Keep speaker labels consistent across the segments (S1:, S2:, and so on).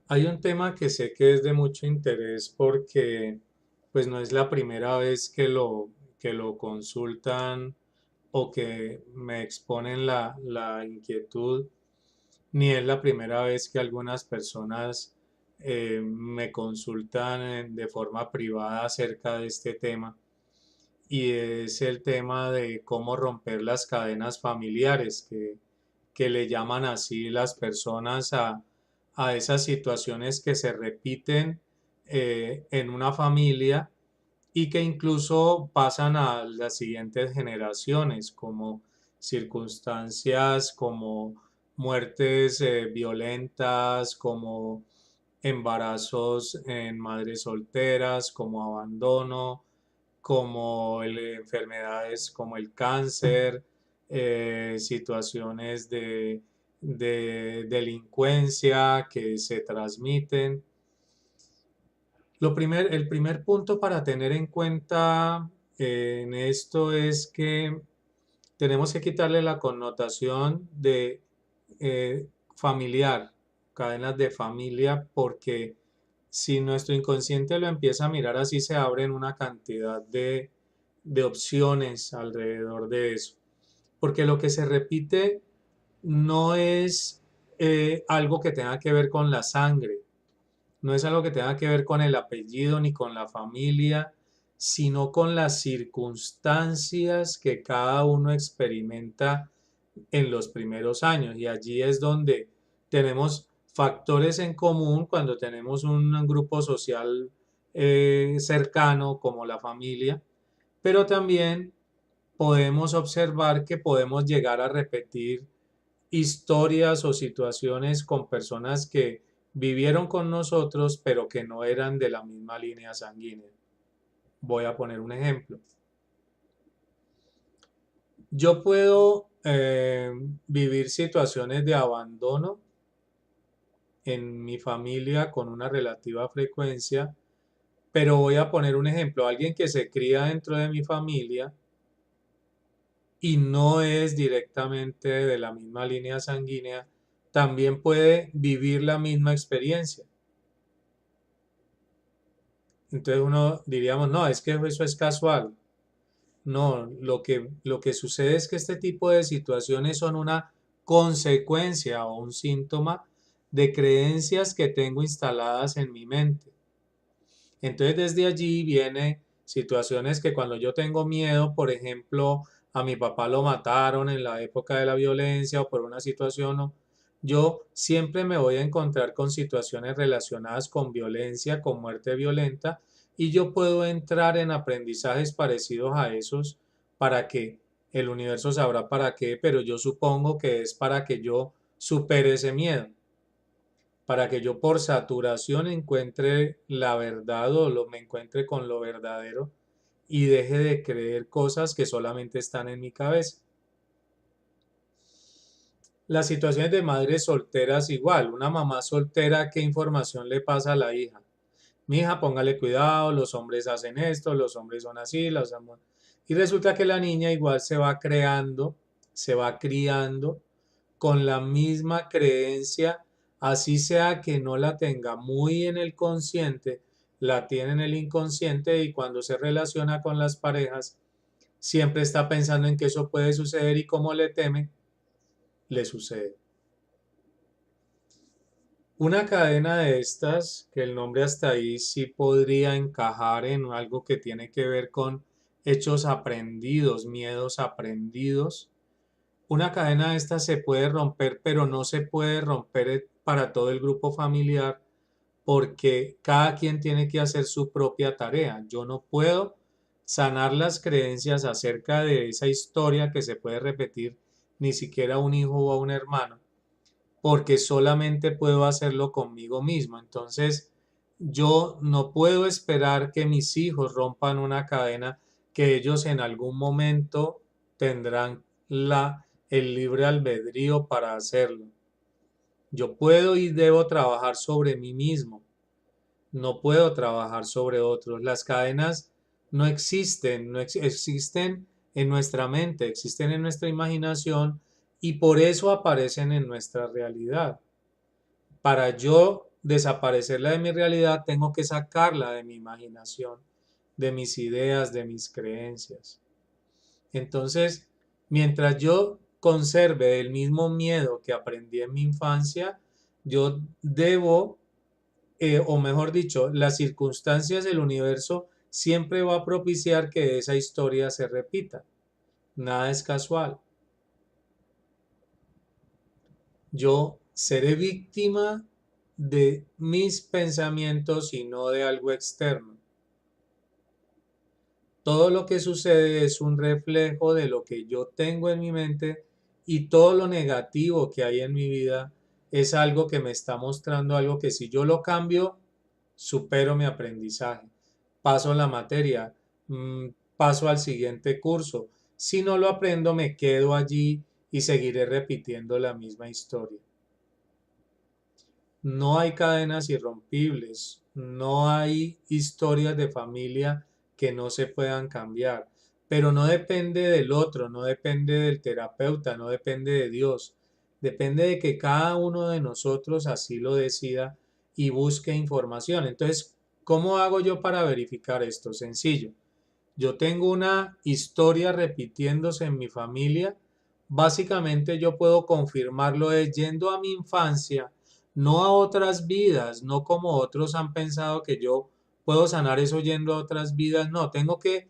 S1: Hay un tema que sé que es de mucho interés porque pues no es la primera vez que lo consultan o que me exponen la inquietud, ni es la primera vez que algunas personas me consultan de forma privada acerca de este tema, y es el tema de cómo romper las cadenas familiares, que le llaman así las personas a esas situaciones que se repiten en una familia y que incluso pasan a las siguientes generaciones, como circunstancias como muertes violentas, como embarazos en madres solteras, como abandono, como enfermedades como el cáncer, situaciones de delincuencia que se transmiten. El primer punto para tener en cuenta en esto es que tenemos que quitarle la connotación de familiar, cadenas de familia, porque si nuestro inconsciente lo empieza a mirar así, se abren una cantidad de opciones alrededor de eso. Porque lo que se repite no es algo que tenga que ver con la sangre, no es algo que tenga que ver con el apellido ni con la familia, sino con las circunstancias que cada uno experimenta en los primeros años. Y allí es donde tenemos factores en común cuando tenemos un grupo social cercano como la familia, pero también podemos observar que podemos llegar a repetir historias o situaciones con personas que vivieron con nosotros, pero que no eran de la misma línea sanguínea. Voy a poner un ejemplo. Yo puedo vivir situaciones de abandono en mi familia con una relativa frecuencia, pero voy a poner un ejemplo. Alguien que se cría dentro de mi familia y no es directamente de la misma línea sanguínea, también puede vivir la misma experiencia. Entonces uno diríamos, no, es que eso es casual. No, lo que sucede es que este tipo de situaciones son una consecuencia o un síntoma de creencias que tengo instaladas en mi mente. Entonces desde allí viene situaciones que cuando yo tengo miedo, por ejemplo, a mi papá lo mataron en la época de la violencia o por una situación, yo siempre me voy a encontrar con situaciones relacionadas con violencia, con muerte violenta, y yo puedo entrar en aprendizajes parecidos a esos para que el universo sabrá para qué, pero yo supongo que es para que yo supere ese miedo, para que yo por saturación encuentre la verdad o me encuentre con lo verdadero y deje de creer cosas que solamente están en mi cabeza. Las situaciones de madres solteras igual, una mamá soltera, ¿qué información le pasa a la hija? Mi hija, póngale cuidado, los hombres hacen esto, los hombres son así, y resulta que la niña igual se va creando, se va criando con la misma creencia, así sea que no la tenga muy en el consciente, la tiene en el inconsciente, y cuando se relaciona con las parejas, siempre está pensando en que eso puede suceder y como le teme, le sucede. Una cadena de estas, que el nombre hasta ahí sí podría encajar en algo que tiene que ver con hechos aprendidos, miedos aprendidos. Una cadena de estas se puede romper, pero no se puede romper para todo el grupo familiar porque cada quien tiene que hacer su propia tarea. Yo no puedo sanar las creencias acerca de esa historia que se puede repetir ni siquiera a un hijo o a un hermano, porque solamente puedo hacerlo conmigo mismo. Entonces, yo no puedo esperar que mis hijos rompan una cadena que ellos en algún momento tendrán el libre albedrío para hacerlo. Yo puedo y debo trabajar sobre mí mismo, no puedo trabajar sobre otros. Las cadenas no existen, existen en nuestra mente, existen en nuestra imaginación y por eso aparecen en nuestra realidad. Para yo desaparecerla de mi realidad, tengo que sacarla de mi imaginación, de mis ideas, de mis creencias. Entonces, mientras yo conserve el mismo miedo que aprendí en mi infancia, yo debo, o mejor dicho, las circunstancias del universo siempre va a propiciar que esa historia se repita. Nada es casual. Yo seré víctima de mis pensamientos y no de algo externo. Todo lo que sucede es un reflejo de lo que yo tengo en mi mente y todo lo negativo que hay en mi vida es algo que me está mostrando algo que si yo lo cambio, supero mi aprendizaje, paso la materia, mm, paso al siguiente curso. Si no lo aprendo, me quedo allí y seguiré repitiendo la misma historia. No hay cadenas irrompibles, no hay historias de familia que no se puedan cambiar, pero no depende del otro, no depende del terapeuta, no depende de Dios, depende de que cada uno de nosotros así lo decida y busque información. Entonces, ¿cómo hago yo para verificar esto? Sencillo. Yo tengo una historia repitiéndose en mi familia. Básicamente yo puedo confirmarlo yendo a mi infancia, no a otras vidas, no como otros han pensado que yo puedo sanar eso yendo a otras vidas. No, tengo que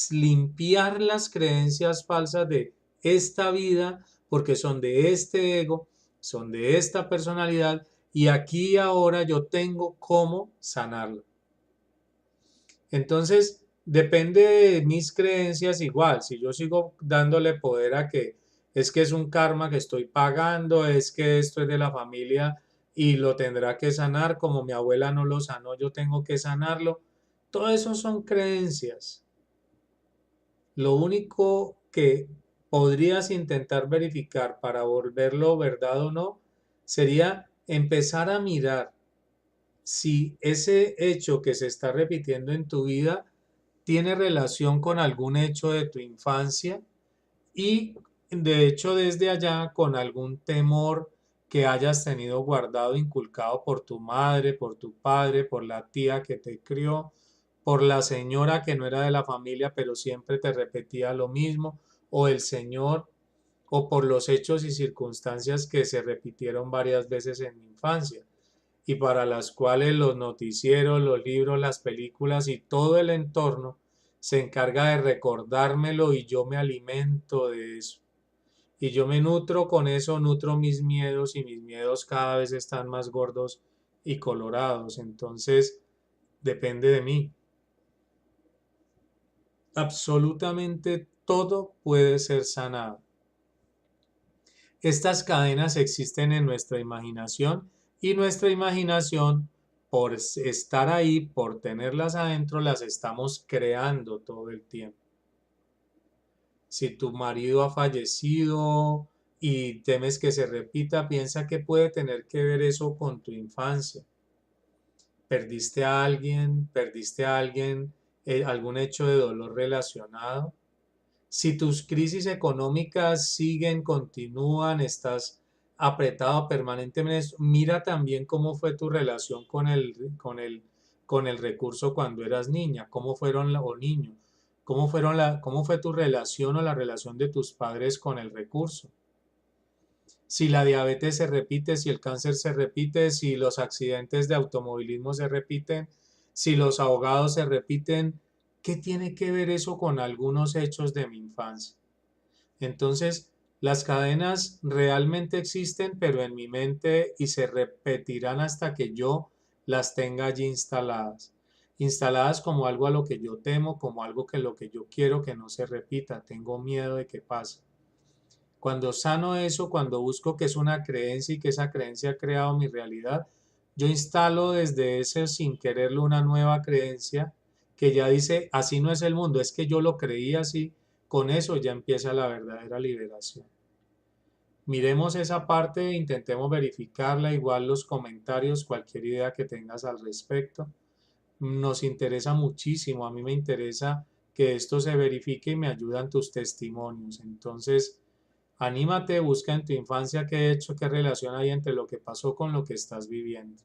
S1: limpiar las creencias falsas de esta vida porque son de este ego, son de esta personalidad y aquí y ahora yo tengo cómo sanarlo. Entonces, depende de mis creencias igual. Si yo sigo dándole poder a que es un karma que estoy pagando, es que esto es de la familia y lo tendrá que sanar, como mi abuela no lo sanó, yo tengo que sanarlo. Todo eso son creencias. Lo único que podrías intentar verificar para volverlo verdad o no sería empezar a mirar si ese hecho que se está repitiendo en tu vida tiene relación con algún hecho de tu infancia y de hecho desde allá con algún temor que hayas tenido guardado, inculcado por tu madre, por tu padre, por la tía que te crió, por la señora que no era de la familia pero siempre te repetía lo mismo, o el señor, o por los hechos y circunstancias que se repitieron varias veces en mi infancia y para las cuales los noticieros, los libros, las películas y todo el entorno se encarga de recordármelo y yo me alimento de eso. Y yo me nutro con eso, nutro mis miedos y mis miedos cada vez están más gordos y colorados. Entonces, depende de mí. Absolutamente todo puede ser sanado. Estas cadenas existen en nuestra imaginación y nuestra imaginación, por estar ahí, por tenerlas adentro, las estamos creando todo el tiempo. Si tu marido ha fallecido y temes que se repita, piensa que puede tener que ver eso con tu infancia. Perdiste a alguien, algún hecho de dolor relacionado. Si tus crisis económicas siguen, continúan, estás apretado permanentemente, mira también cómo fue tu relación con el recurso cuando eras niña, cómo fueron o niño, cómo fue tu relación o la relación de tus padres con el recurso. Si la diabetes se repite, si el cáncer se repite, si los accidentes de automovilismo se repiten, si los ahogados se repiten, ¿qué tiene que ver eso con algunos hechos de mi infancia? Entonces, las cadenas realmente existen, pero en mi mente y se repetirán hasta que yo las tenga allí instaladas. Instaladas como algo a lo que yo temo, como algo que lo que yo quiero que no se repita, tengo miedo de que pase. Cuando sano eso, cuando busco que es una creencia y que esa creencia ha creado mi realidad, yo instalo desde ese sin quererlo una nueva creencia que ya dice, así no es el mundo, es que yo lo creí así, con eso ya empieza la verdadera liberación. Miremos esa parte e intentemos verificarla, igual los comentarios, cualquier idea que tengas al respecto. Nos interesa muchísimo, a mí me interesa que esto se verifique y me ayudan tus testimonios. Entonces, anímate, busca en tu infancia qué hecho, qué relación hay entre lo que pasó con lo que estás viviendo.